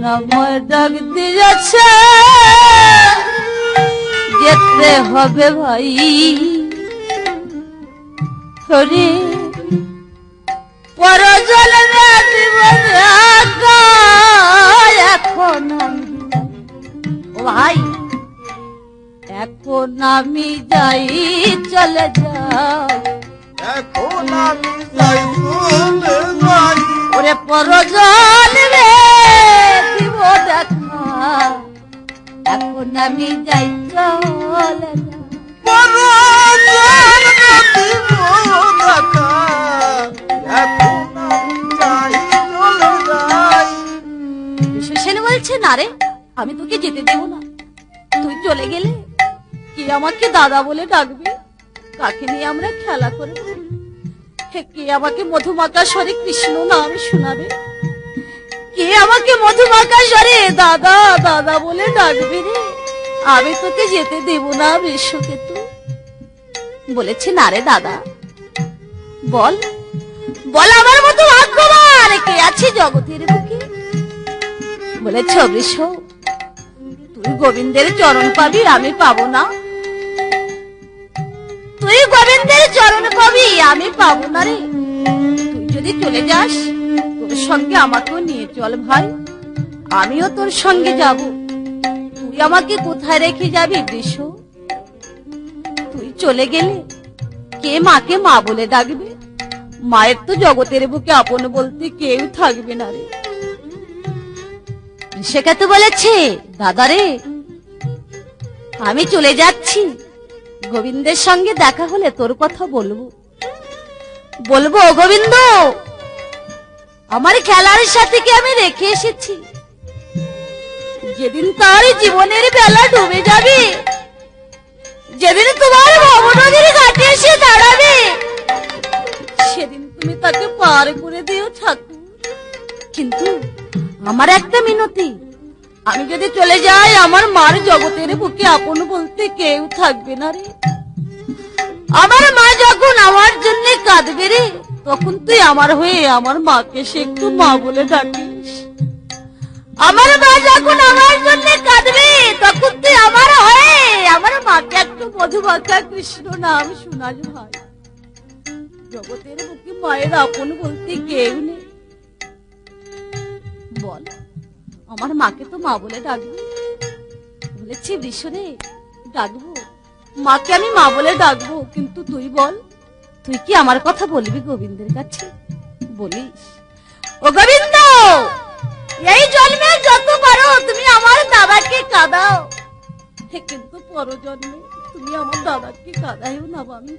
আমায় ডাক দিয়েছে যেতে হবে ভাই হরি পরজলে জীবন এখন ও ভাই এখন আমি যাই চলে যাই এখন আমি যাই চলে যাই ওরে পরজন রে দিব দেখা এখন আমি যাই চলে যাই পরজন দিব দেখা এখন আমি যাই চলে যাই সেন বলছে না রে আমি তোকে যেতে দেব না তুই চলে গেলে কি আমাকে দাদা বলে ডাকবে কাকে নিয়ে আমরা খেলা করব কে আমাকে মধুমাকা স্বরে কৃষ্ণ নাম শোনাবে কে আমাকে মধুমাকা স্বরে দাদা দাদা বলে ডাকবে রে আমি তোকে যেতে দেব না বিশ্বকেতু বলেছে না রে দাদা বল বল আমার মতো ভাগ্যবান কে আছে জগতের বুকে বলেছে বৃষ তুই গোবিন্দের চরণ পাবি আমি পাবো না তুই গোবিন্দের চরণ পাবি আমি পাবো না রে তুই যদি চলে যাস তোর সঙ্গে আমাকেও নিয়ে চল ভাই আমিও তোর সঙ্গে যাব তুই আমাকে কোথায় রেখে যাবি বৃষ তুই চলে গেলে কে মাকে মা বলে ডাকবে মায়ের তো জগতের বুকে আপন বলতে কেউ থাকবে না রে সেটা তো বলেছে দাদা রে আমি চলে যাচ্ছি গোবিন্দের সঙ্গে দেখা হলে তোর কথা বলবো বলবো গোবিন্দ আমার খেলার সাথীকে আমি রেখে এসেছি যেদিন তার জীবনের বেলা ডুবে যাবে যেদিন তোমার ভবনদীর ঘাটে এসে দাঁড়াবে সেদিন তুমি তাকে পার করে দিও ঠাকুর কিন্তু আমার একটা মিনতি আমি যদি চলে যাই আমার মার জগতের বুকে আপন বলতে কেউ থাকবে না রে আমার মা যখন আমার জন্য কাঁদবে রে তখন তুই আমার হয়ে আমার মাকে সে একটু মা বলে ডাকিস আমার মা যখন আমার জন্য কাঁদবে তখন তুই আমার হয়ে আমার মাকে একটু মধুমাখা কৃষ্ণ নাম শোনাস ভাই জগতের বুকে মায়ের আপন বলতে কেউ নেই বল আমার মাকে তো মা বলে ডাকবো বলেছি বৃষরে ডাকবো মাকে আমি মা বলে ডাকবো কিন্তু তুই বল তুই কি আমার কথা বলবি গোবিন্দের কাছে বলিস ও গোবিন্দ এই জন্মে যত পারো তুমি আমার দাদাকে কাঁদাও কিন্তু পরজন্মে তুমি আমার দাদাকে কাঁদাইও না বামি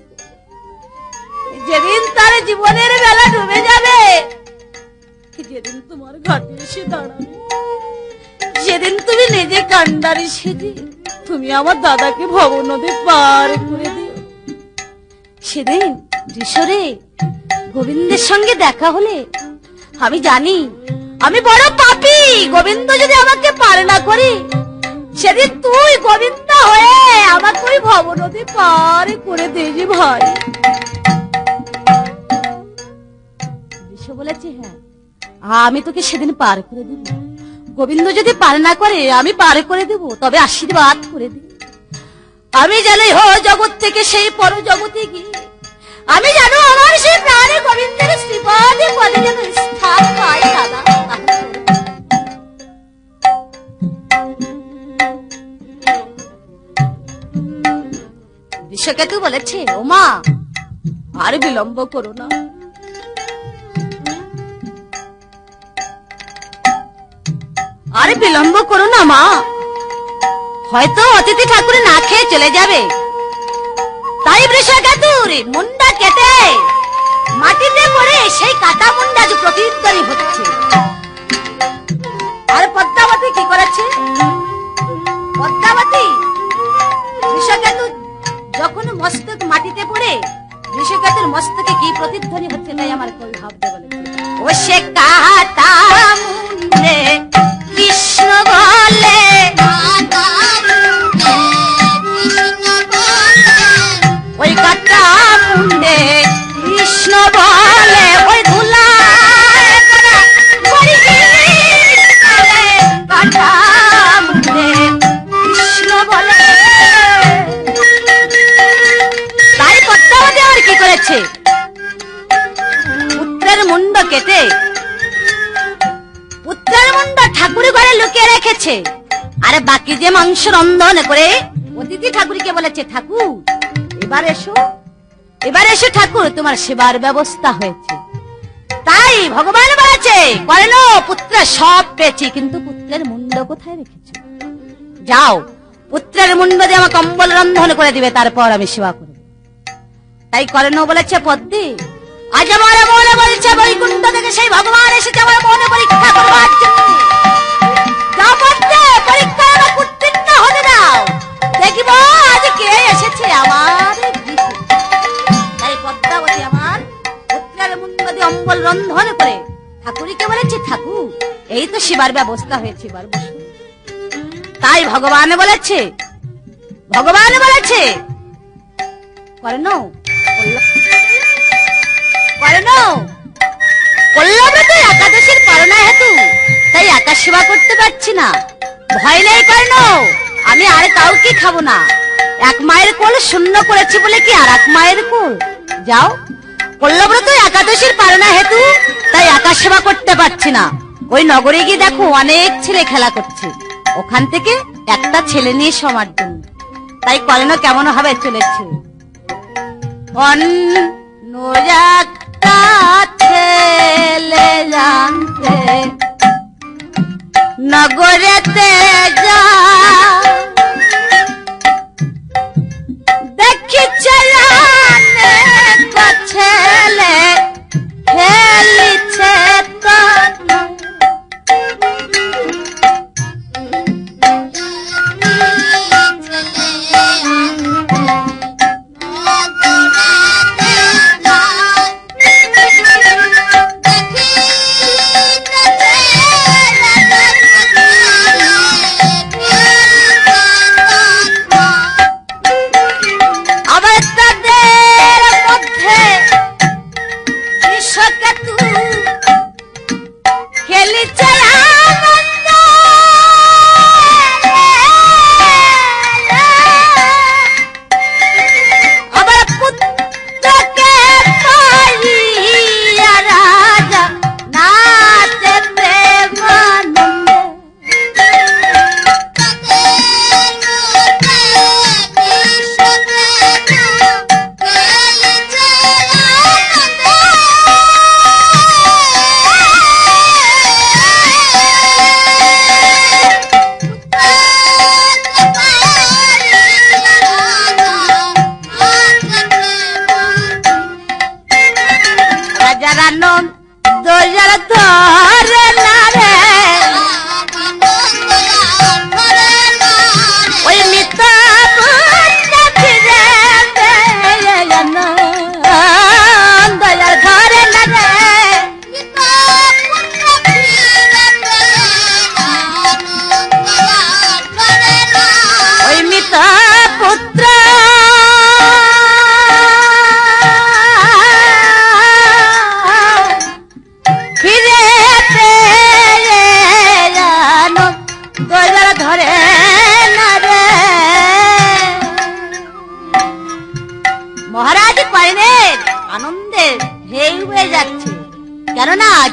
যেদিন তার জীবনের বেলা ডুবে যাবে যেদিন তোমার ঘাটে এসে দাঁড়াবে সেদিন তুমি নিজে কান্ডারি সেজে তুমি আমার দাদাকে ভবনদী পার করে দিও সেদিন ঋষরে গোবিন্দের সঙ্গে দেখা হলে আমি জানি আমি বড় পাপী গোবিন্দ যদি আমাকে পার না করে সেদিন তুই গোবিন্দ হয়ে আমাকে ওই ভবনদী পার করে দিবি ভাই ঋষ বলেছে হ্যাঁ আমি তোকে সেদিন পার করে দেব গোবিন্দ যদি পার না করে আমি পার করে দেব তবে আশীর্বাদ করে দিই আমি জানি হো জগৎ থেকে সেই পর জগতে গিয়ে আমি জানো আমার সেই প্রাণে গোবিন্দের শ্রীপাদে পদে যেন স্থান পাই দাদা বিশ্বকেতু বলেছে ও মা আর বিলম্ব করো না আরে বিলম্ব করো না মা হয়তো অতিথি ঠাকুর না খেয়ে চলে যাবে তাই বৃষকেতুর মুন্ডা কেটে মাটিতে পড়ে সেই কাটা মুন্ডা যে প্রতিধ্বনি হচ্ছে আর পদ্মাবতী কি করেছে পদ্মাবতী বৃষকেতু যখন মস্তক মাটিতে পড়ে বৃষকেতুর মস্তকে কি প্রতিধ্বনি হচ্ছে তাই আমার কবি ভাবতে বলেছে ও সে কাটা মুন্ডে কৃষ্ণ বলে ওই কাটা মুন্ডে কৃষ্ণ বলে ওই ধুলা মুন্ড ঠাকুর ঘরে লুকিয়ে রেখেছে, আর বাকি যে মাংস রন্ধন করে অতিথি ঠাকুরকে বলেছে, ঠাকুর এবার এসো, এবার এসো ঠাকুর, তোমার সেবার ব্যবস্থা হয়েছে। তাই ভগবান বলেছে, কর্ণ পুত্র সব পেয়েছি, কিন্তু পুত্রের মুন্ড কোথায় রেখেছো? যাও, পুত্রের মুন্ড দিয়ে আমার কম্বল রন্ধন করে দিবে, তারপর আমি সেবা করব। তাই কর্ণ বলেছে, পদ্মে আজ আমার মনে বলছে বৈকুণ্ঠ থেকে সেই ভগবান এসেছে আমার মনে পরীক্ষা করবার জন্য। যাও পদ্মে, পরীক্ষা আমাকে উত্তীর্ণ হতে দাও, দেখিব আজ কে এসেছে আমার গৃহে। তাই পদ্মাবতী আমার পুত্রের মুন্ড দিয়ে অম্বল রন্ধন করে ঠাকুরকে বলেছে, ঠাকুর এই তো সেবার ব্যবস্থা হয়েছে, এবার বসো। তাই ভগবান বলেছে কর্ণ কল্লব্রত একাদশীর পালনা হেতু তাই একা সেবা করতে পারছি না। ভয় নেই কর্ণ, আমি আর কাউকে খাবো না। এক মায়ের কোল শূন্য করেছি বলে কি আর এক মায়ের কোল? যাও, কল্লব্রত একাদশীর পালনা হেতু তাই একা সেবা করতে পারছি না। ওই নগরে গিয়ে দেখো অনেক ছেলে খেলা করছে, ওখান থেকে একটা ছেলে নিয়ে সমার জন্য। তাই কর্ণ কেমন হবে চলেছে, একটা ছেলে জানতে নগরেতে যা দেখি ছেলে খেলিছে তো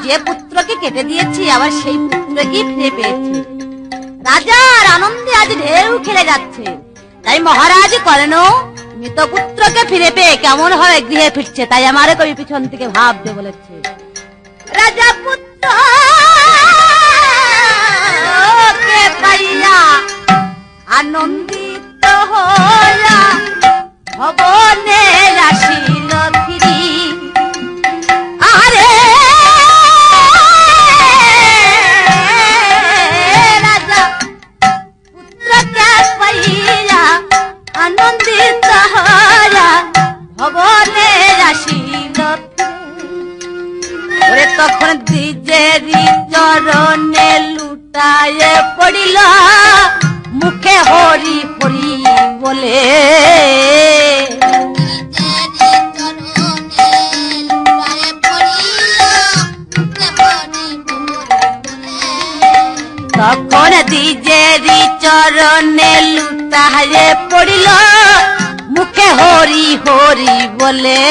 যে পুত্রকে কেটে দিয়েছি আবার সেই পুত্রকে ফিরে পেয়েছি। রাজার আনন্দে আজ ঢেউ খেলে যাচ্ছে। তাই মহারাজ কর্ণ মৃত পুত্রকে ফিরে পেয়ে কেমন হয় গৃহে ফিরছে, তাই আমার কবি পিছন থেকে ভাবতে বলেছে, রাজা পুত্রকে পাইয়া আনন্দিত হইয়া ভবনে আসিল ফিরি। আরে রাজা পুত্রকে পাইয়া আনন্দিত হইয়া ভবনে আসিল ফিরি। তখন দ্বিজেরি চরণে লুটায়ে পড়িল, মুখে হরি হরি বলে। তখন দ্বিজেরি চরণে লুটায়ে পড়িল, মুখে হরি হরি বলে।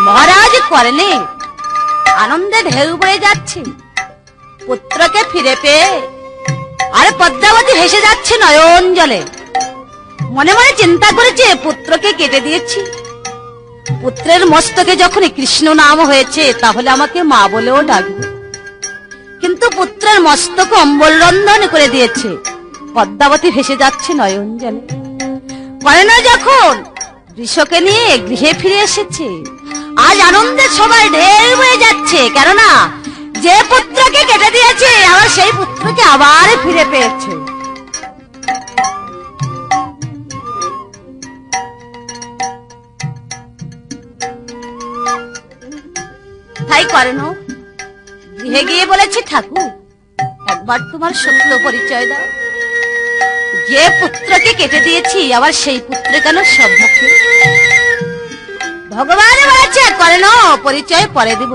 মহারাজ কর্ণে আনন্দে ঢেউ বয়ে যাচ্ছে পুত্রকে ফিরে পেয়ে। আর পদ্মাবতী ভেসে যাচ্ছে নয়ন জলে। মনে মনে চিন্তা করেছে পুত্রকে কেটে দিয়েছি, পুত্রের মস্তকে যখন কৃষ্ণ নাম হয়েছে তাহলে আমাকে মা বলেও ডাকবে। কিন্তু পুত্রের মস্তক অম্বল রন্ধন করে দিয়েছে, পদ্মাবতী ভেসে যাচ্ছে নয়ন জলে। কর্ণ যখন বৃষকে নিয়ে গৃহে ফিরে এসেছে, আজ আনন্দের সবাই ঢেউ হয়ে যাচ্ছে, কেননা যে পুত্রকে কেটে দিয়েছে আবার সেই পুত্রকে আবার ফিরে পেয়েছে। তাই কর্ণ গৃহে গিয়ে বলেছে, ঠাকুর একবার তোমার সত্য পরিচয় দাও, যে পুত্রকে কেটে দিয়েছি আবার সেই পুত্র কেন সম্মুখে? ভগবান বলেছে, কর্ণ পরিচয় পরে দিব।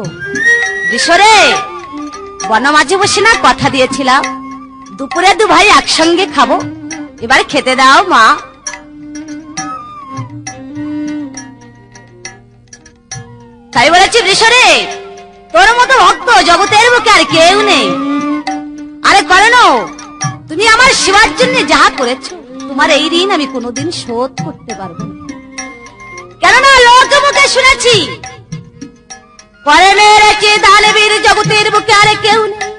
বিশ্বরে বনমাঝে বসে না কথা দিয়েছিলাম দুপুরে দু ভাই একসঙ্গে খাবো, এবার খেতে দাও মা। তাই বলেছি বিশ্বরে তোর মতো ভক্ত জগতের বুকে আর কেউ নেই। আরে কর্ণ তুমি আমার সেবার জন্য যাহা করেছো তোমার এই ঋণ আমি কোনোদিন শোধ করতে পারবো না। কেননা লোক মুখে শুনেছি কর্ণের চেয়ে দানবীর জগতের বুকে আর কেউ নেই।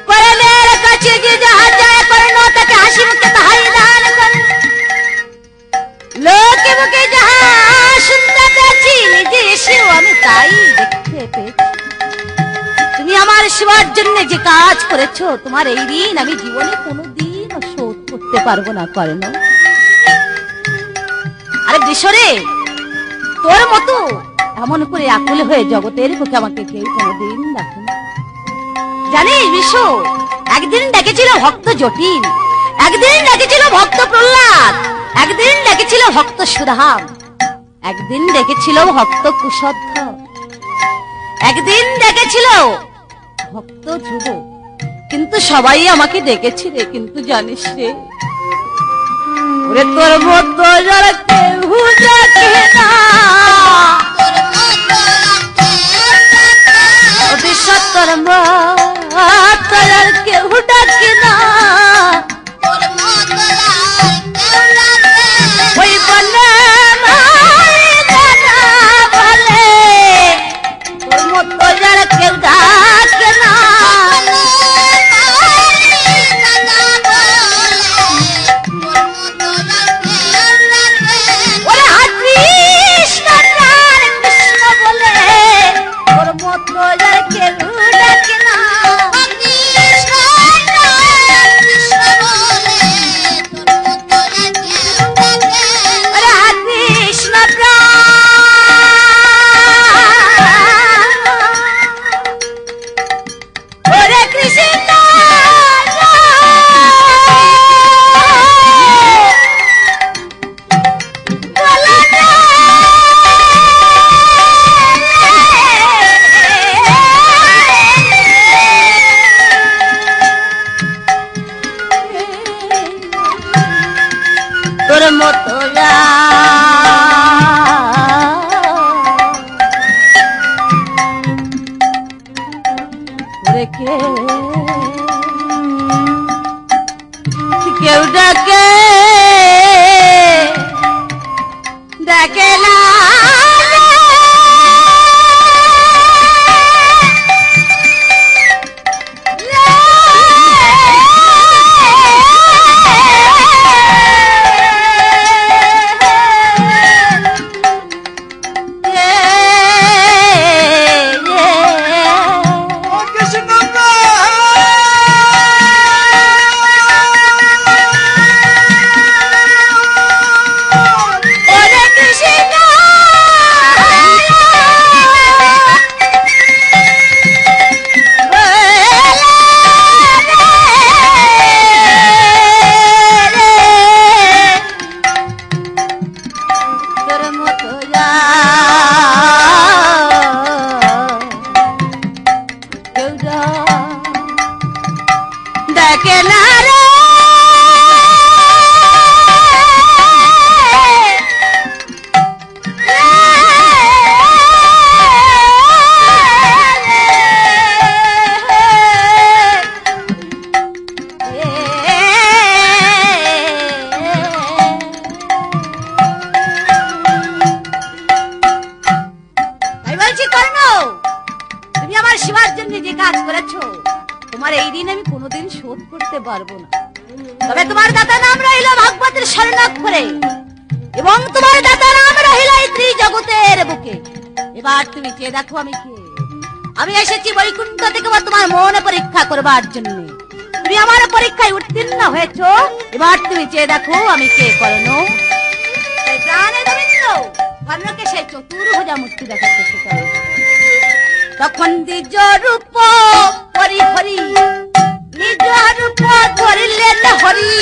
কর্ণের কাছে যে যাহা যায় কর্ণ তাকে হাসি মুখে তাহাই দান করে। লোকে মুখে যাহা শুনতে পেয়েছি নিজে এসেও আমি তাই দেখতে পেয়েছি। তুমি আমার সেবার জন্য যে কাজ করেছো তোমার এই ঋণ আমি জীবনে কোনোদিন শোধ করতে পারবো না কর্ণ। আরে বিশ্বরে তোর মতো এমন করে আকুল হয়ে জগতের বুকে আমাকে কেউ কোনোদিন দেখে না। জানিস বিশ্ব, একদিন ডেকেছিল ভক্ত জটিল, একদিন ডেকেছিল ভক্ত প্রহ্লাদ, একদিন ডেকেছিল ভক্ত সুধাম, একদিন ডেকেছিল ভক্ত কুশধ্ব, একদিন ডেকেছিল ভক্ত ধ্রুব। কিন্তু সবাই আমাকে ডেকেছে রে, কিন্তু জানিস রে ওরে তোর মতো যারা কেউ ডাকে না, ভবিষ্যৎ তোর মতো আর কেউ ডাকে না। ওই বলে বলে তোর মতো যারা কেউ ডাকে না। ওই যে কাজ করেছো, তোমার এই ঋণ আমি কোনোদিন শোধ করতে পারবো না। তবে তোমার দাদা নাম রইল ভাগবতের স্বর্ণাক্ষরে, এবং তোমার দাদা নাম রইল এই ত্রিজগতের বুকে। এবার তুমি চেয়ে দেখো আমি কে। আমি এসেছি বৈকুণ্ঠ থেকে তোমার মনে পরীক্ষা করবার জন্য। তুমি আমার পরীক্ষায় উত্তীর্ণ হয়েছ, এবার তুমি চেয়ে দেখো আমি কে। কর্ণ প্রাণে গোবিন্দ কর্ণকে সেই চতুর্ভুজা মূর্তি দেখাচ্ছে সেটা। তখন দ্বিজ রূপ হরি হরি, নিজ রূপ ধরিলেন হরি।